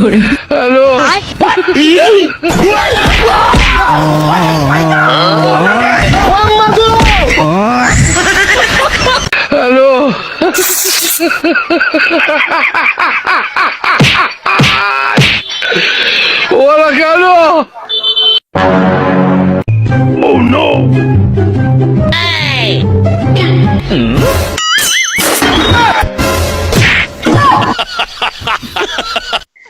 Hello hello ওরা কেন? Oh no!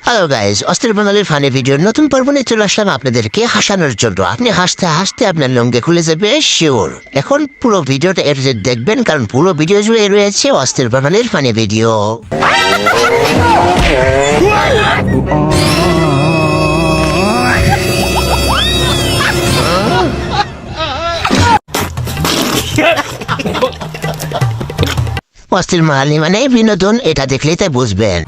Hello guys, অস্থির বাঙালির ফানি ভিডিওর নতুন পর্ব নিয়ে চলে আসলাম আপনাদেরকে হাসানোর জন্য। আপনি হাসতে হাসতে আপনার লঙ্গে খুলে যাবে শিওর। এখন পুরো ভিডিওটা দেখবেন, কারণ পুরো ভিডিও জুড়ে রয়েছে অস্থির বাঙালির ফানি ভিডিও। অস্থির বাঙালি মানে বিনোদন, এটা দেখলেই তাই বুঝবেন।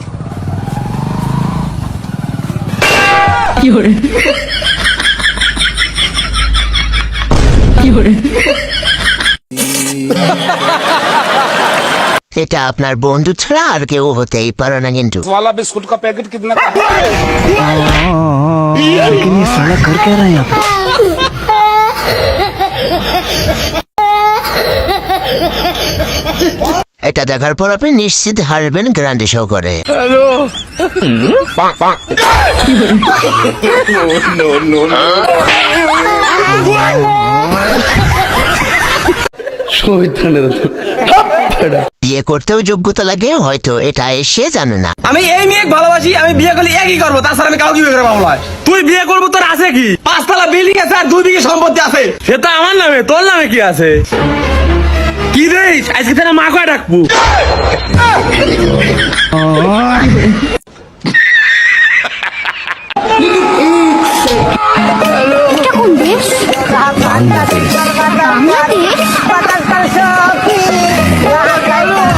এটা আপনার বন্ধু ছাড়া আর কেউ হতেই পারে না। কিন্তু बिस्कुट का पैकेट कितना का? लेकिन ये साला कर क्या रहा है यहाँ पे? এটা দেখার পর আপনি নিশ্চিত হারবেন গ্যারান্টি শো করে। হ্যালো বিয়ে করতেও যোগ্যতা লাগে হয়তো, এটা এসে জানে না। আমি এই মেয়ে ভালোবাসি, আমি বিয়ে করলে একই করবো, তাছাড়া আমি কাউকে বিয়ে করে পাবো না। তুই বিয়ে করবো, তোর আছে কি? 5 তলা বিল্ডিং আছে আর 2 বিঘে সম্পত্তি আছে। সেটা আমার নামে, তোর নামে কি আছে? কি রে, আজকে তারা মা কয়ে ডাকবো।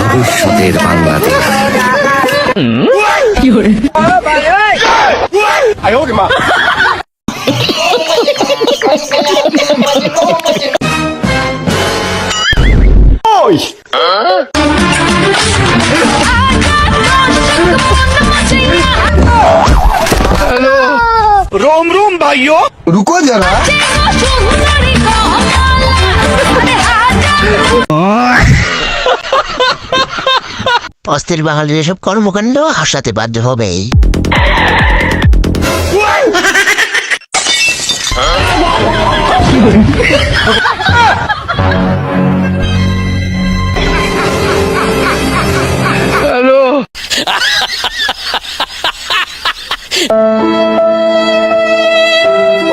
ভবিষ্যতের বাংলাদেশ। रोम रोम भाइयों, रुको जरा। অস্থির বাঙালির এসব কর্মকাণ্ড হাসাতে বাধ্য হবেই। হ্যালো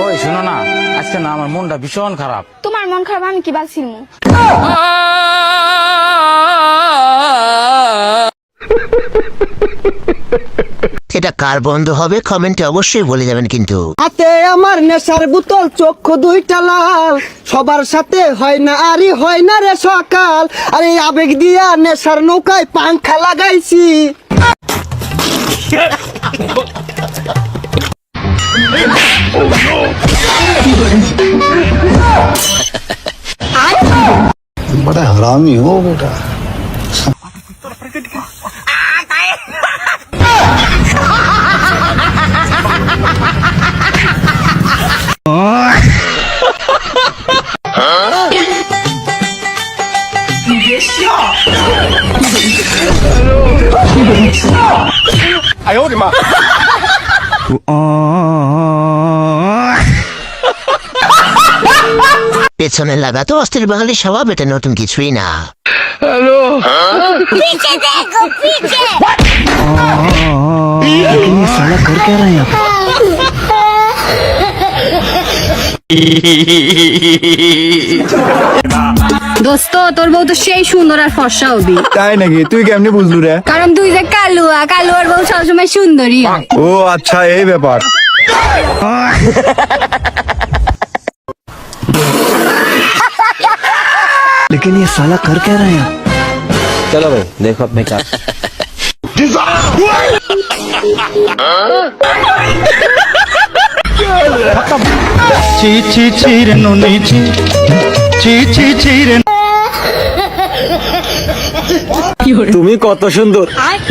ওই শোনো না, আজকে না আমার মনটা ভীষণ খারাপ। তোমার মন খারাপ আমি কি বালছিলাম? এটা কার বন্ধ হবে কমেন্টে অবশ্যই বলে যাবেন। কিন্তু হাতে আমার নেশার বোতল, চক্ষু 2টা লাল, সবার সাথে হয় না আরে হয় না রে সকাল, আরে আবেগ দিয়া নেশার নৌকায় পাংখা লাগাইছি। बड़ा हरामी हो बेटा। आयो रे माँ। পেছনে লাগাতো অস্থির বাঙালি স্বভাব, এটা নতুন কিছুই না। হ্যালো लेकिन ये साला कर क्या रहा है यहाँ पे? দোস্ত, তোর বউ তো সেই সুন্দর আর ফর্সা হবি। তাই নাকি? তুই কেমনে বুঝলু রে? কারণ তুই যে কালুয়া, কালুয়ার বউ সবসময় সুন্দরী হয়। ও আচ্ছা, এই ব্যাপার। लेकिन ये साला कर क्या रहा है यहाँ? চলো ভাই, দেখো আপনি কাজ। ছি ছি ছি রে নুনি ছি ছি ছি ছি রে। তুমি কত সুন্দর,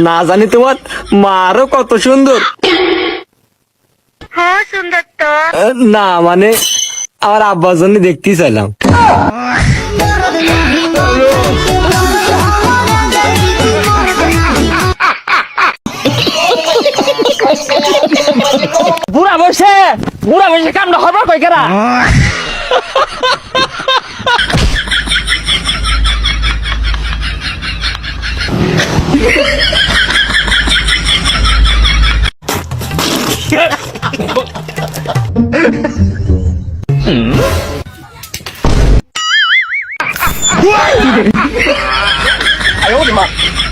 না জানি তোমার মারও কত সুন্দর। না মানে আমার আব্বার জন্য দেখতেই চাইলাম। বুড়া বসে কামটা হবার কই কেরা?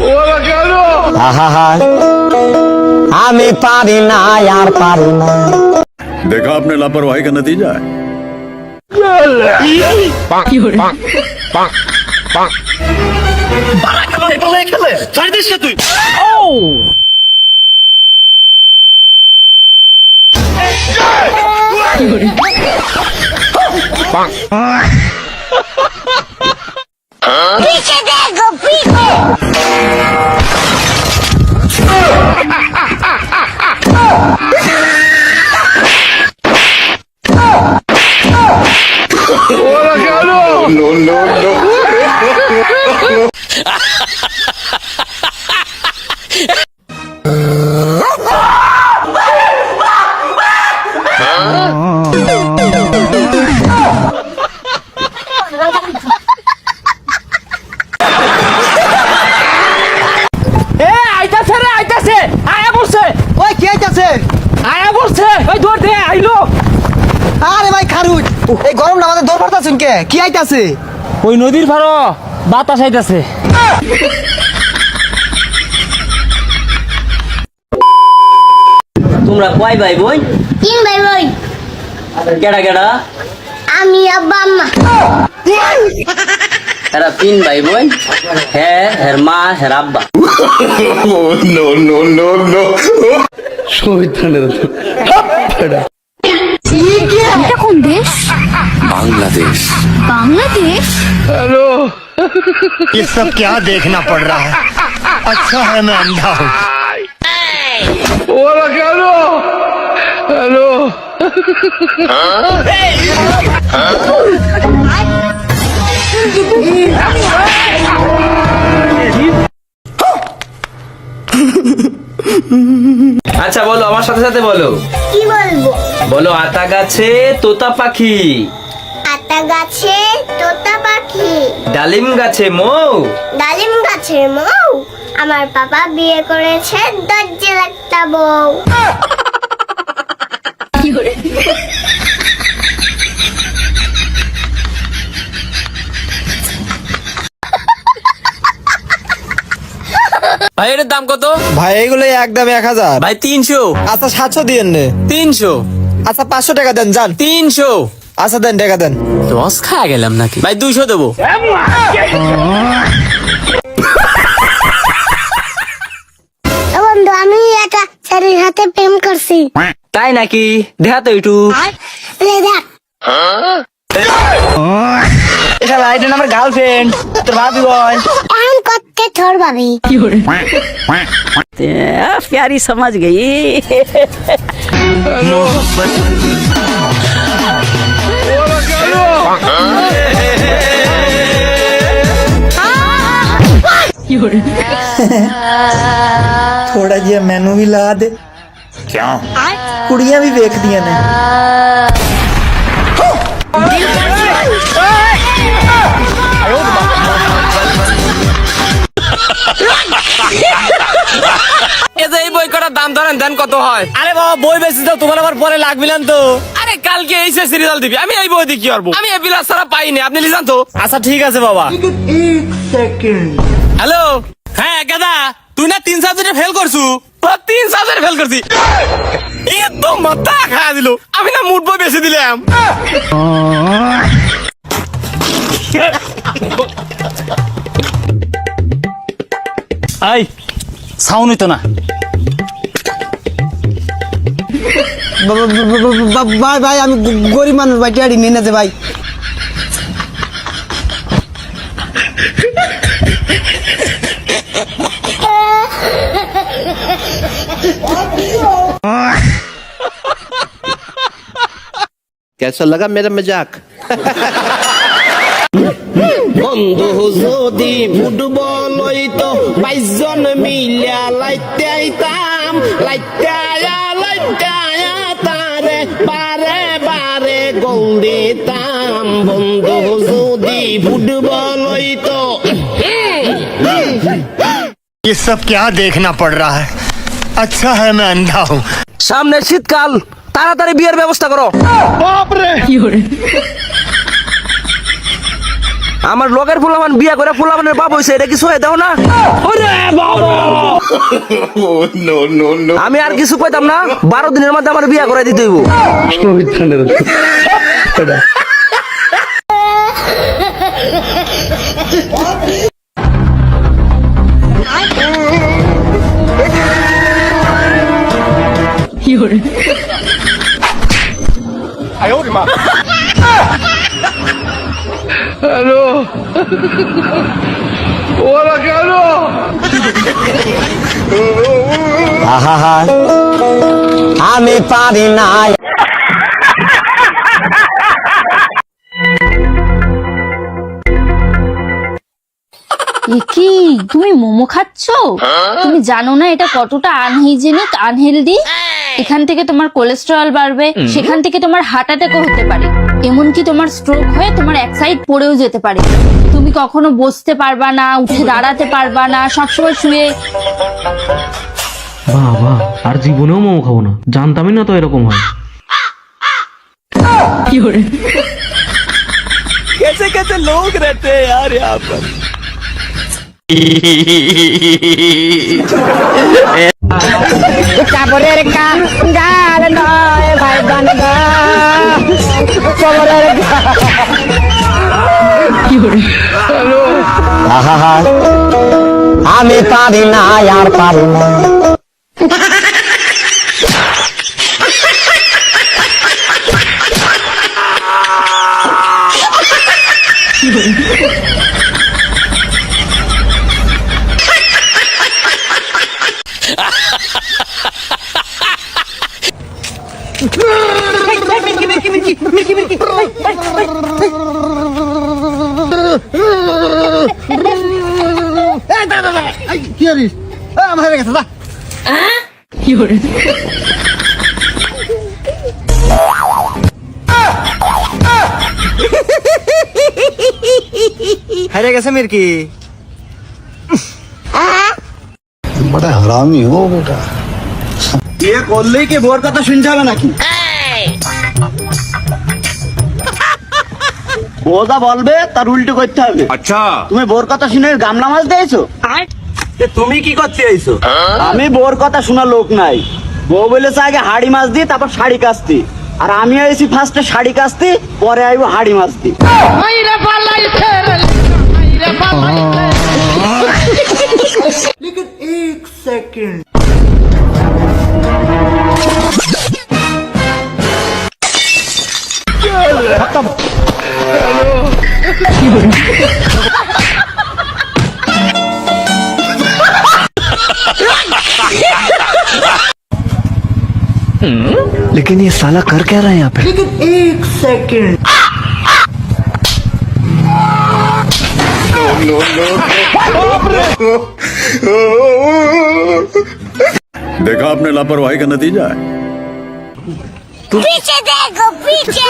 ওরা কেন? আমি পারি না আর পারি না। देखा आपने लापरवाही का नतीजा है। ওরা কেন? আইতাছে রে, আইতাছে, আয়া পড়ছে, ওই কি আইতাছে? আয়া পড়ছে, ওই দৌড় দে, আইলো। আরে ভাই খারুজ, এই গরমটা আমাদের দৌড় পারতাছেন কে? কি আইতাছে? ওই নদীর পাড়ো বাতাস আইতাছে। তোমরা কয় ভাই বোন? 3 ভাই বোন। কেডা কেডা? আমি আব্বা আম্মা। এরা 3 ভাই বোন, হ্যাঁ হের মা হের আব্বা। এটা কোন দেশ? बांग्लादेश। বাংলাদেশ? হ্যালো, ये सब क्या देखना पड़ रहा है? अच्छा है मैं अंधा हूँ। ওরা কেন? হ্যালো, আচ্ছা বলো, আমার সাথে সাথে বলো। কি বলবো? বলো আতা গাছে তোতা পাখি, আতা গাছে তোতা পাখি, ডালিম গাছে মৌ। ডালিম গাছের মৌ। আমার বাবা বিয়ে করেছে দরজে একটা বউ। ভাই এটার দাম কত? ভাই এইগুলো একদম 1000। ভাই 300। আচ্ছা 700 দিয়েন নে। 300। আচ্ছা 500 টাকা দেন যান। 300। আচ্ছা দেন টাকা দেন। দশ খাওয়া গেলাম নাকি? ভাই 200 দেবো। বন্ধু, আমি একটা ছেলের সাথে প্রেম করছি। তাই নাকি? দেখা তো একটু। লে দেখ। এটা রাইট আমার গার্লফ্রেন্ড, তোর ভাবি বল। এখন করতে তোর ভাবি। प्यारी समझ गई। ওরা কেন? थोड़ा जिहा मैनू भी ला दे। क्या? कुड़ियां भी वेख दियां ने। এই বই কটার দাম ধরেন দেন কত হয়? আরে বাবা বই বেশি তো তোমার আবার পরে লাগবে না তো। আরে কালকে এইচএসসি রেজাল্ট দিবি, আমি এই বই দিয়ে কি করবো? আমি এই বিলাস ছাড়া পাইনি, আপনি লিজান তো। আচ্ছা ঠিক আছে বাবা। হ্যালো, হ্যাঁ গাদা, তুই না 3 সাবজেক্টে ফেল করছু? 3 সাবজেক্টে ফেল করছি। তো মাথা খাওয়া দিল, আমি না মুড বই বেশি দিলাম। আই সাউন্ড হইতো না। ভাই ভাই আমি গরিব মানুষ ভাই, টিয়াড়ি নিয়ে না যে ভাই। कैसा लगा मेरा मजाक? বন্ধু যদি ফুটবল হইতো 22 জন মিলিয়া লাইতে আইতাম লাইটায়া তারে বারে বারে গোল দিতাম বন্ধু যদি ফুটবল হইতো ये सब क्या देखना पड़ रहा है? अच्छा है मैं अंधा हूँ। সামনে শীতকাল, তাড়াতাড়ি বিয়ের ব্যবস্থা করো। আমার লোকের ফুলামান বিয়ে করে ফুলামানের বাপ হইছে, এটা কিছু হয়ে দাও না। আমি আর কিছু কইতাম না, 12 দিনের মধ্যে আমার বিয়ে করে দিতে হইব। হ্যালো ওরা কেন আমি পারি না কি তুমি মোমো খাচ্ছ? তুমি জানো না এটা কতটা আনহাইজেনিক, আনহেলদি? এখান থেকে তোমার কোলেস্টেরল বাড়বে, সেখান থেকে তোমার হার্ট অ্যাটাকও হতে পারে, এমনকি তোমার স্ট্রোক হয়ে তোমার এক সাইড পড়েও যেতে পারে। তুমি কখনো বসতে পারবা না, উঠে দাঁড়াতে পারবা না, সবসময় শুয়ে। বাবা, আর জীবনেও মোমো খাবো না, জানতামই না তো এরকম হয়। कैसे कैसे लोग रहते हैं यार यहाँ पर। কাপড়ের গাল নয় ভাই বান্দা কবরের হ্যালো আমি পারি না আর পারি না কি করিস? আমার হয়ে গেছে কি করে হারে গেছে মির্কি बड़ा हरामी हो बेटा। বিয়ে করলেই কি বোর কথা শুনতে হবে নাকি? বোঝা বলবে তার উল্টো করতে হবে। अच्छा তুমি বোর কথা শুনে গামলা মাছ দিয়েছো? তুমি কি করতে আইছো? আমি বোর কথা শোনা লোক নাই। বউ বলেছে আগে হাড়ি মাছ দি, তারপর শাড়ি কাচতি, আর আমি আইছি ফার্স্টে শাড়ি কাচতি, পরে আইবো হাড়ি মাছ দি। लेकिन ये साला कर क्या रहा है यहाँ पे? देखा आपने लापरवाही का नतीजा है। पीछे देखो पीछे।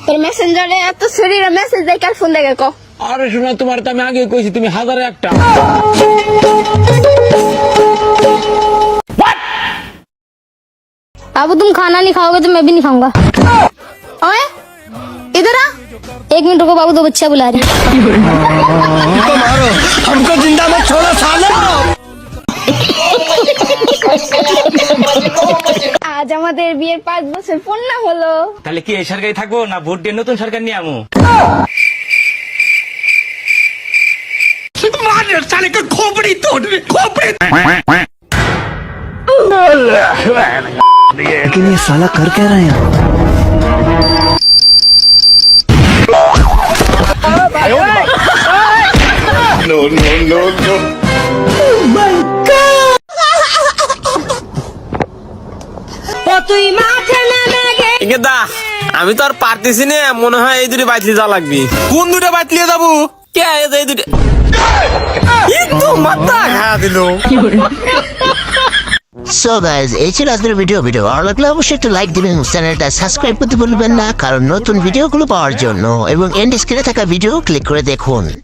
তোর মেসেঞ্জারে এত শরীরে মেসেজ দেয় কার ফোন দেখে কো? আরে শোনা, তোমার তো আমি আগে কইছি, তুমি হাজারে একটা। बाबू तुम खाना नहीं खाओगे तो मैं भी नहीं खाऊंगा। ओए इधर आ, 1 मिनट रुको, बाबू 2 बच्चा बुला रहे हैं। हमको जिंदा मत छोड़ो साले। আজ আমাদের বিয়ের 5 বছর পূর্ণ হলো। তাহলে কি এই সরকারি থাকবো না ভোট দিয়ে নতুন সরকার নিয়ে আমু? लेकिन ये साला कर क्या रहा है यहाँ? नो नो नो দা আমি তো আর পারতেছি না, মনে হয় এই দুটো বাইতলি যা লাগবি। কোন দুটো বাইতলি যাবো? কে এই দুটো একটু মাথা খাওয়া দিল। সো গাইজ, এই ছিল আজকের ভিডিও। ভালো লাগলে অবশ্যই একটু লাইক দিবেন, চ্যানেলটা সাবস্ক্রাইব করতে ভুলবেন না, কারণ নতুন ভিডিওগুলো পাওয়ার জন্য এবং এন্ড স্ক্রিনে থাকা ভিডিও ক্লিক করে দেখুন।